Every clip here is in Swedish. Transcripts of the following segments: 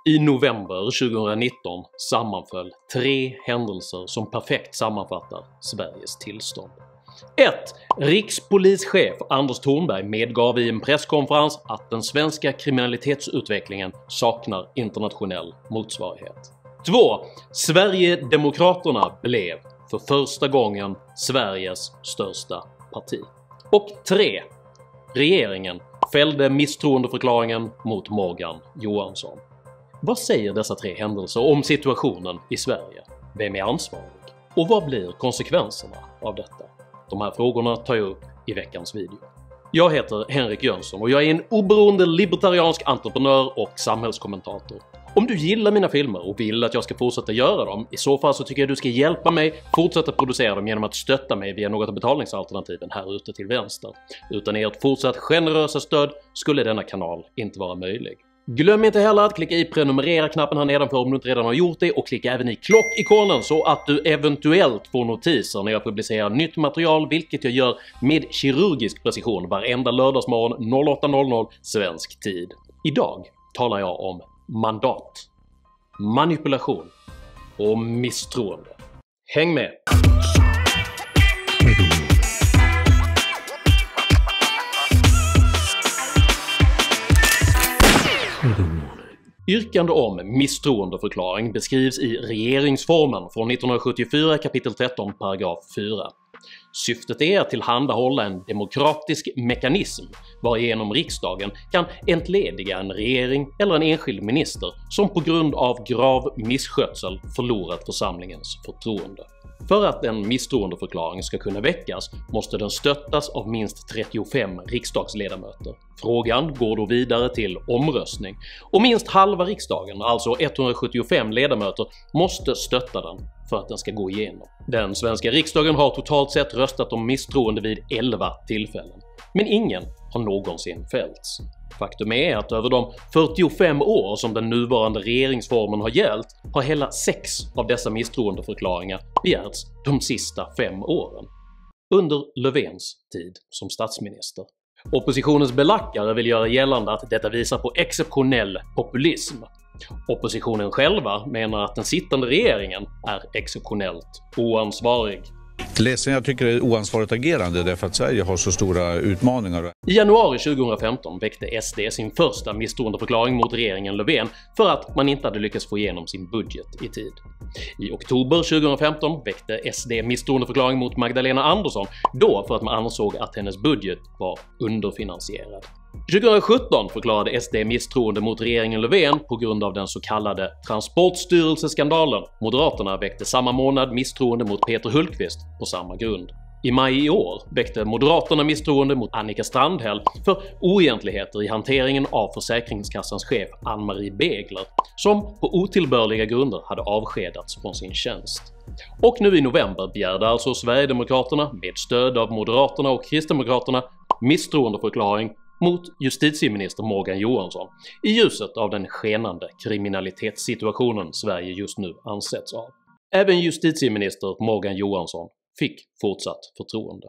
I november 2019 sammanföll 3 händelser som perfekt sammanfattar Sveriges tillstånd. 1. Rikspolischef Anders Thornberg medgav i en presskonferens att den svenska kriminalitetsutvecklingen saknar internationell motsvarighet. 2. Sverigedemokraterna blev för första gången Sveriges största parti. Och 3. Regeringen fällde misstroendeförklaringen mot Morgan Johansson. Vad säger dessa 3 händelser om situationen i Sverige? Vem är ansvarig? Och vad blir konsekvenserna av detta? De här frågorna tar jag upp i veckans video. Jag heter Henrik Jönsson och jag är en oberoende libertariansk entreprenör och samhällskommentator. Om du gillar mina filmer och vill att jag ska fortsätta göra dem, i så fall så tycker jag du ska hjälpa mig fortsätta producera dem genom att stötta mig via något av betalningsalternativen här ute till vänster. Utan ert fortsatt generösa stöd skulle denna kanal inte vara möjlig. Glöm inte heller att klicka i prenumerera-knappen här nedanför om du inte redan har gjort det, och klicka även i klockikonen så att du eventuellt får notiser när jag publicerar nytt material, vilket jag gör med kirurgisk precision varenda lördagsmorgon 08:00 svensk tid. Idag talar jag om mandat, manipulation och misstroende. Häng med! Yrkande om misstroendeförklaring beskrivs i regeringsformen från 1974 kapitel 13 paragraf 4. Syftet är att tillhandahålla en demokratisk mekanism varigenom riksdagen kan entlediga en regering eller en enskild minister som på grund av grav misskötsel förlorat församlingens förtroende. För att en misstroendeförklaring ska kunna väckas måste den stöttas av minst 35 riksdagsledamöter. Frågan går då vidare till omröstning, och minst halva riksdagen, alltså 175 ledamöter, måste stötta den för att den ska gå igenom. Den svenska riksdagen har totalt sett röstat om misstroende vid 11 tillfällen, men ingen har någonsin fällts. Faktum är att över de 45 år som den nuvarande regeringsformen har gällt har hela 6 av dessa misstroendeförklaringar begärts de sista 5 åren. Under Löfvens tid som statsminister. Oppositionens belackare vill göra gällande att detta visar på exceptionell populism. Oppositionen själva menar att den sittande regeringen är exceptionellt oansvarig. Ledsen, jag tycker det är oansvarigt agerande därför att Sverige har så stora utmaningar. I januari 2015 väckte SD sin första misstroendeförklaring mot regeringen Löfven för att man inte hade lyckats få igenom sin budget i tid. I oktober 2015 väckte SD misstroendeförklaring mot Magdalena Andersson, då för att man ansåg att hennes budget var underfinansierad. 2017 förklarade SD misstroende mot regeringen Löfven på grund av den så kallade transportstyrelseskandalen. Moderaterna väckte samma månad misstroende mot Peter Hultqvist på samma grund. I maj i år väckte Moderaterna misstroende mot Annika Strandhäll för oegentligheter i hanteringen av Försäkringskassans chef Ann-Marie Begler, som på otillbörliga grunder hade avskedats från sin tjänst. Och nu i november begärde alltså Sverigedemokraterna med stöd av Moderaterna och Kristdemokraterna misstroendeförklaring mot justitieminister Morgan Johansson i ljuset av den skenande kriminalitetssituationen Sverige just nu ansätts av. Även justitieminister Morgan Johansson fick fortsatt förtroende.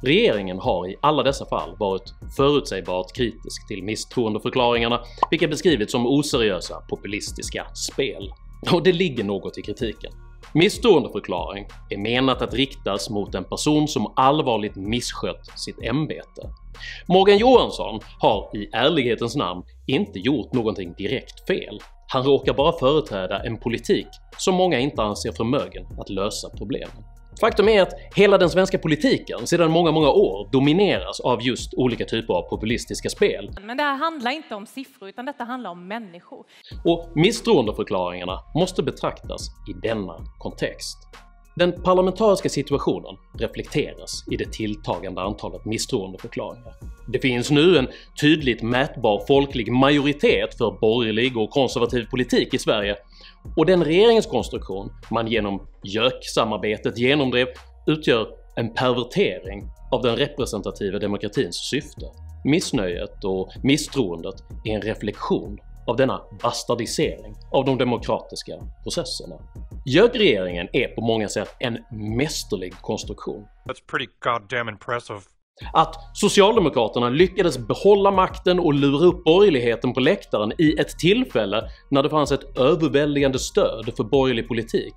Regeringen har i alla dessa fall varit förutsägbart kritisk till misstroendeförklaringarna, vilka beskrivits som oseriösa populistiska spel. Och det ligger något i kritiken. Misstroendeförklaring är menat att riktas mot en person som allvarligt misskött sitt ämbete. Morgan Johansson har i ärlighetens namn inte gjort någonting direkt fel. Han råkar bara företräda en politik som många inte anser förmögen att lösa problemen. Faktum är att hela den svenska politiken sedan många år domineras av just olika typer av populistiska spel. Men det här handlar inte om siffror utan detta handlar om människor. Och misstroendeförklaringarna måste betraktas i denna kontext. Den parlamentariska situationen reflekteras i det tilltagande antalet misstroendeförklaringar. Det finns nu en tydligt mätbar folklig majoritet för borgerlig och konservativ politik i Sverige, och den regeringskonstruktion man genom JÖK-samarbetet genomdrev utgör en pervertering av den representativa demokratins syfte. Missnöjet och misstroendet är en reflektion av denna bastardisering av de demokratiska processerna. JÖK-regeringen är på många sätt en mästerlig konstruktion. That's pretty goddamn impressive. Att Socialdemokraterna lyckades behålla makten och lura upp borgerligheten på läktaren i ett tillfälle när det fanns ett överväldigande stöd för borgerlig politik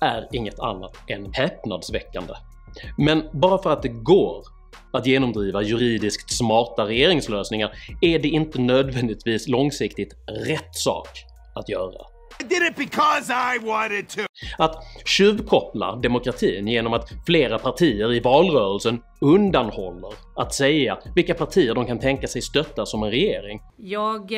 är inget annat än häpnadsväckande. Men bara för att det går att genomdriva juridiskt smarta regeringslösningar är det inte nödvändigtvis långsiktigt rätt sak att göra. I did it because I wanted to. Att tjuvkoppla demokratin genom att flera partier i valrörelsen undanhåller att säga vilka partier de kan tänka sig stötta som en regering. Jag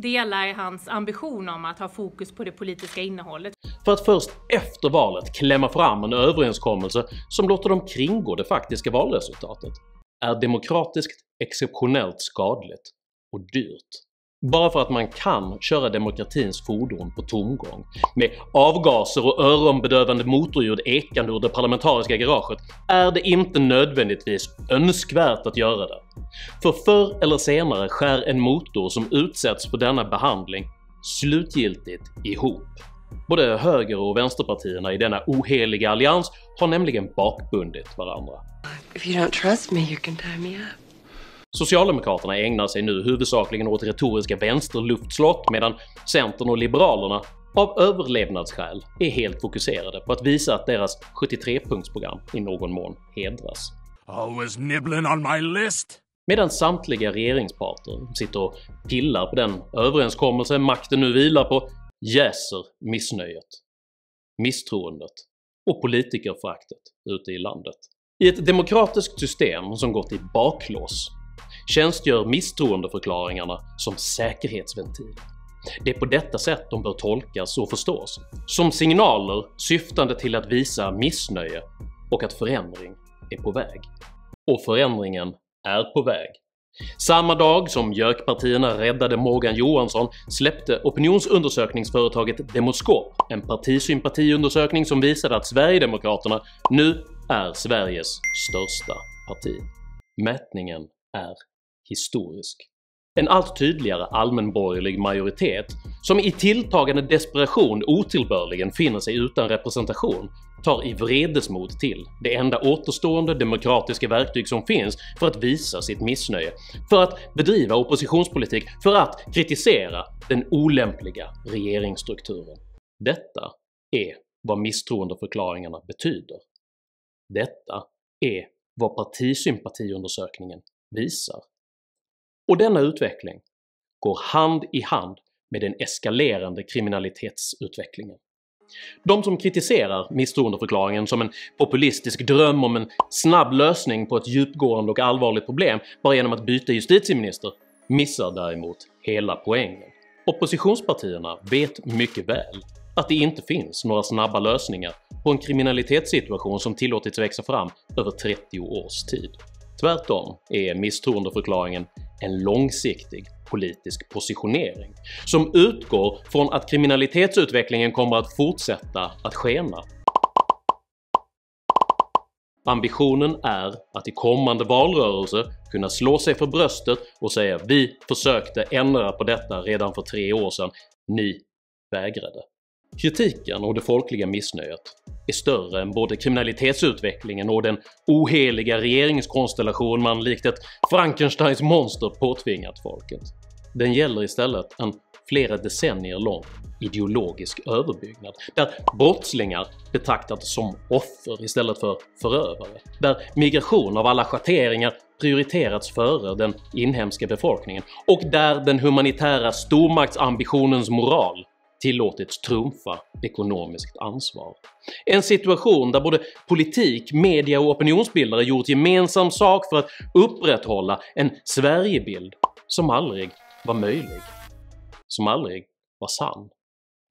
delar hans ambition om att ha fokus på det politiska innehållet. För att först efter valet klämma fram en överenskommelse som låter dem kringgå det faktiska valresultatet är demokratiskt exceptionellt skadligt och dyrt. Bara för att man kan köra demokratins fordon på tomgång med avgaser och öronbedövande motorljud ekande ur det parlamentariska garaget är det inte nödvändigtvis önskvärt att göra det. För förr eller senare skär en motor som utsätts för denna behandling slutgiltigt ihop. Både höger- och vänsterpartierna i denna oheliga allians har nämligen bakbundit varandra. If you don't trust me, you can tie me up. Socialdemokraterna ägnar sig nu huvudsakligen åt retoriska vänsterluftslott medan Centern och Liberalerna av överlevnadsskäl är helt fokuserade på att visa att deras 73-punktsprogram i någon mån hedras. Always nibbling on my list. Medan samtliga regeringsparter sitter och pillar på den överenskommelse makten nu vilar på jäser missnöjet, misstroendet och politikerföraktet ute i landet. I ett demokratiskt system som gått i baklås tjänstgör misstroendeförklaringarna som säkerhetsventil. Det är på detta sätt de bör tolkas och förstås, som signaler syftande till att visa missnöje och att förändring är på väg. Och förändringen är på väg. Samma dag som JÖK-partierna räddade Morgan Johansson släppte opinionsundersökningsföretaget Demoskop en partisympatiundersökning som visade att Sverigedemokraterna nu är Sveriges största parti. Mätningen är historisk. En allt tydligare allmänborgerlig majoritet som i tilltagande desperation otillbörligen finner sig utan representation tar i vredesmod till det enda återstående demokratiska verktyg som finns för att visa sitt missnöje, för att bedriva oppositionspolitik, för att kritisera den olämpliga regeringsstrukturen. Detta är vad misstroendeförklaringarna betyder. Detta är vad partisympatiundersökningen visar. Och denna utveckling går hand i hand med den eskalerande kriminalitetsutvecklingen. De som kritiserar misstroendeförklaringen som en populistisk dröm om en snabb lösning på ett djupgående och allvarligt problem bara genom att byta justitieminister missar däremot hela poängen. Oppositionspartierna vet mycket väl att det inte finns några snabba lösningar på en kriminalitetssituation som tillåtits växa fram över 30 års tid. Tvärtom är misstroendeförklaringen en långsiktig politisk positionering som utgår från att kriminalitetsutvecklingen kommer att fortsätta att skena. Ambitionen är att i kommande valrörelse kunna slå sig för bröstet och säga “Vi försökte ändra på detta redan för 3 år sedan, ni vägrade”. Kritiken och det folkliga missnöjet är större än både kriminalitetsutvecklingen och den oheliga regeringskonstellation man likt ett Frankensteins monster påtvingat folket. Den gäller istället en flera decennier lång ideologisk överbyggnad, där brottslingar betraktats som offer istället för förövare, där migration av alla schatteringar prioriterats före den inhemska befolkningen och där den humanitära stormaktsambitionens moral tillåtits trumfa ekonomiskt ansvar. En situation där både politik, media och opinionsbildare gjort gemensam sak för att upprätthålla en Sverigebild som aldrig var möjlig, som aldrig var sann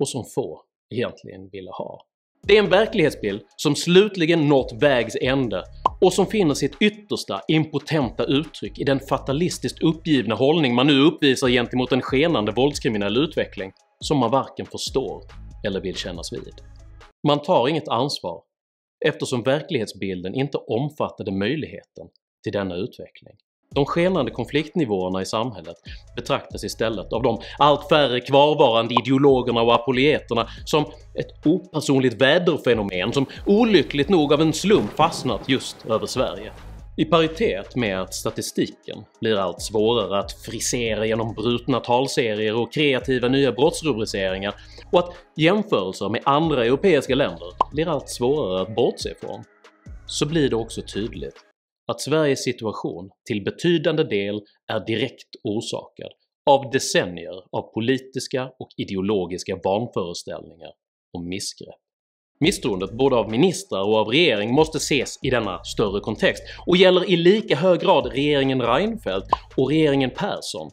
och som få egentligen ville ha. Det är en verklighetsbild som slutligen nått vägs ände och som finner sitt yttersta impotenta uttryck i den fatalistiskt uppgivna hållning man nu uppvisar gentemot en skenande våldskriminell utveckling som man varken förstår eller vill kännas vid. Man tar inget ansvar eftersom verklighetsbilden inte omfattade möjligheten till denna utveckling. De skenande konfliktnivåerna i samhället betraktas istället av de allt färre kvarvarande ideologerna och apologeterna som ett opersonligt väderfenomen som olyckligt nog av en slump fastnat just över Sverige. I paritet med att statistiken blir allt svårare att frisera genom brutna talserier och kreativa nya brottsrubriceringar och att jämförelser med andra europeiska länder blir allt svårare att bortse från, så blir det också tydligt att Sveriges situation till betydande del är direkt orsakad av decennier av politiska och ideologiska vanföreställningar och missgrepp. Misstroendet både av ministrar och av regering måste ses i denna större kontext och gäller i lika hög grad regeringen Reinfeldt och regeringen Persson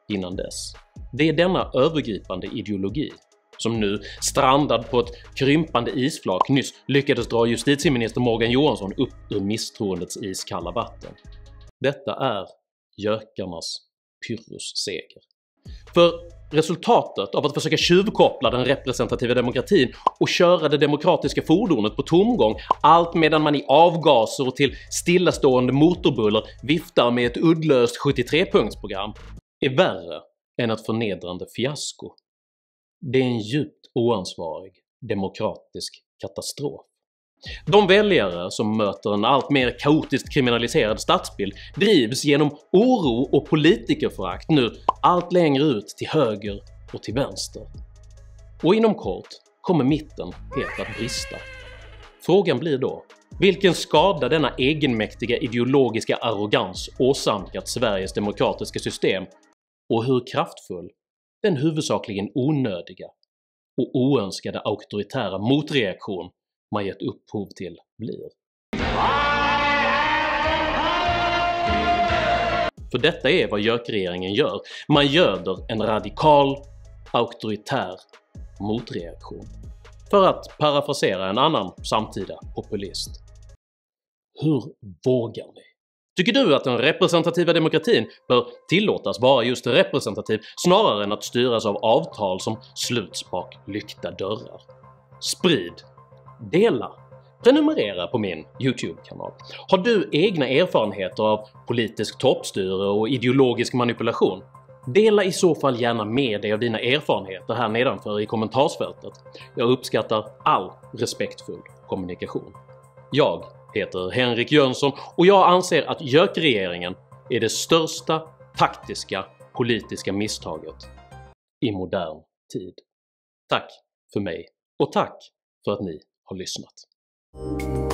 innan dess. Det är denna övergripande ideologi som nu, strandad på ett krympande isflak, nyss lyckades dra justitieminister Morgan Johansson upp ur misstroendets iskalla vatten. Detta är gökarnas Pyrrhus-seger. För resultatet av att försöka tjuvkoppla den representativa demokratin och köra det demokratiska fordonet på tomgång allt medan man i avgaser och till stillastående motorbuller viftar med ett uddlöst 73-punktsprogram är värre än ett förnedrande fiasko. Det är en djupt oansvarig demokratisk katastrof. De väljare som möter en allt mer kaotiskt kriminaliserad stadsbild drivs genom oro och politikerförakt nu allt längre ut till höger och till vänster. Och inom kort kommer mitten helt att brista. Frågan blir då vilken skada denna egenmäktiga ideologiska arrogans åsamkat Sveriges demokratiska system och hur kraftfull den huvudsakligen onödiga och oönskade auktoritära motreaktion man gett upphov till blir. För detta är vad JÖK-regeringen gör. Man göder en radikal, auktoritär motreaktion. För att parafrasera en annan samtida populist. Hur vågar ni? Tycker du att den representativa demokratin bör tillåtas vara just representativ snarare än att styras av avtal som sluts bak lyckta dörrar? Sprid! Dela! Prenumerera på min YouTube-kanal. Har du egna erfarenheter av politisk toppstyre och ideologisk manipulation? Dela i så fall gärna med dig av dina erfarenheter här nedanför i kommentarsfältet. Jag uppskattar all respektfull kommunikation. Jag heter Henrik Jönsson och jag anser att JÖK-regeringen är det största taktiska politiska misstaget i modern tid. Tack för mig och tack för att ni har lyssnat.